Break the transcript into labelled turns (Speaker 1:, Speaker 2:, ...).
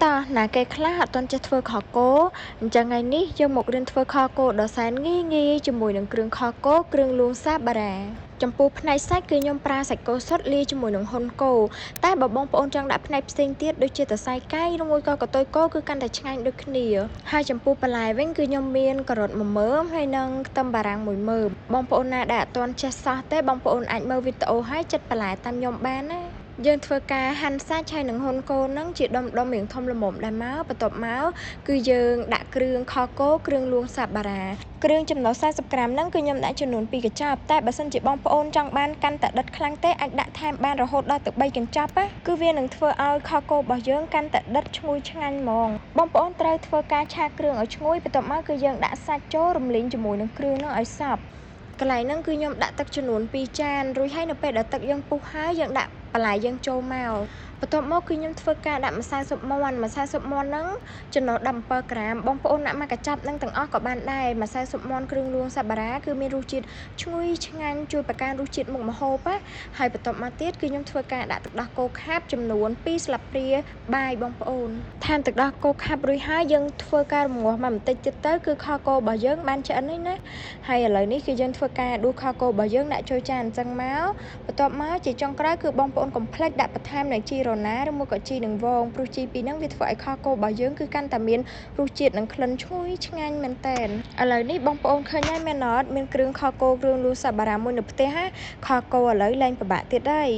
Speaker 1: តោះណាគេខ្លះអត់ទាន់ចេះធ្វើខគោអញ្ចឹងថ្ងៃនេះយើងមករៀនធ្វើខគោដ៏សែនងាយជាមួយនឹងគ្រឿងខគោគ្រឿងលួងសាបារ៉ាចំពោះផ្នែកសាច់គឺខ្ញុំប្រើសាច់គោសុទ្ធលាយជាមួយនឹងហ៊ុនគោតែបើបងប្អូនចង់ដាក់ផ្នែកផ្សេងទៀតដូចជាសរសៃកែងឬមួយក៏កតុយគោគឺកាន់តែឆ្ងាញ់ដូចគ្នាហើយចំពោះបន្លែវិញគឺខ្ញុំមានការ៉ុត1មើមហើយនិងខ្ទឹមបារាំង1មើមបងប្អូនណាដែលអត់ទាន់ចេះសោះទេបងប្អូនអាចមើលវីដេអូហើយចិត្តបន្លែតាមខ្ញុំបានណាយើងធ្វើការហាន់សាច់ហើយនឹងហ៊ុនគោនឹងជាដុំរាងធំល្មមដែរមកបន្ទាប់មកគឺយើងដាក់គ្រឿងខគោគ្រឿងលួងសាបារ៉ាគ្រឿងចំណុះ40ក្រាមហ្នឹងគឺខ្ញុំដាក់ចំនួន2កញ្ចប់តែបើសិនជាបងប្អូនចង់បានកាន់តែដិតខ្លាំងទេអាចដាក់ថែមបានរហូតដល់ទៅ3កញ្ចប់ណាគឺវានឹងធ្វើឲ្យខគោរបស់យើងកាន់តែដិតឈ្ងុយឆ្ងាញ់ហ្មងបងប្អូនត្រូវធ្វើការឆាគ្រឿងឲ្យឈ្ងុយបន្ទាប់មកគឺយើងដាក់សាច់ចូលរំលីងជាមួយនឹងគ្រឿងហ្នឹងឲ្យសព្វកន្លែងហ្នឹងគឺខ្ញុំដាក់ទឹកចំនួន2ចានរួចហើយនៅពេលដែលទឹកយើងពុះហើយយើងដាក់បន្លែយើងចូលមកបន្ទាប់មកគឺខ្ញុំធ្វើការដាក់ម្សៅស៊ុបមាន់ហ្នឹងចំណុះ17ក្រាមបងប្អូនដាក់មកកញ្ចប់នឹងទាំងអស់ក៏បានដែរម្សៅស៊ុបមាន់គ្រឿងលួងសាបារ៉ាគឺមានរសជាតិឈ្ងុយឆ្ងាញ់ជួយបង្កើនរសជាតិមុខម្ហូបណាហើយបន្ទាប់មកទៀតគឺខ្ញុំធ្វើការដាក់ទឹកដោះគោខាប់ចំនួន2ស្លាបព្រាបាយបងប្អូនថែមទឹកដោះគោខាប់រួចហើយយើងធ្វើការរំងាស់មកបន្តិចទៀតទៅគឺខគោរបស់យើងបានឆ្អិនហើយណាហើយឥឡូវនេះគឺយើងធ្វើការដួសខគោរបស់យើងដាក់ចូលចានអញ្ចឹងមកបន្ទាប់មកជាចុងក្រោយគឺបងប្អូនកុំភ្លេចដាក់បន្ថែមនៅជីរណាឬមួយក៏ជីនឹងវងព្រោះជីពីរហ្នឹងវាធ្វើឲ្យខគោរបស់យើងគឺកាន់តែមានរសជាតិនិងក្លិនឈ្ងុយឆ្ងាញ់មែនតើឥឡូវនេះបងប្អូនឃើញហើយមែនអត់មានគ្រឿងខគោគ្រឿងលួងសាបារ៉ាមួយនៅផ្ទះខគោឥឡូវលែងពិបាកទៀតហើយ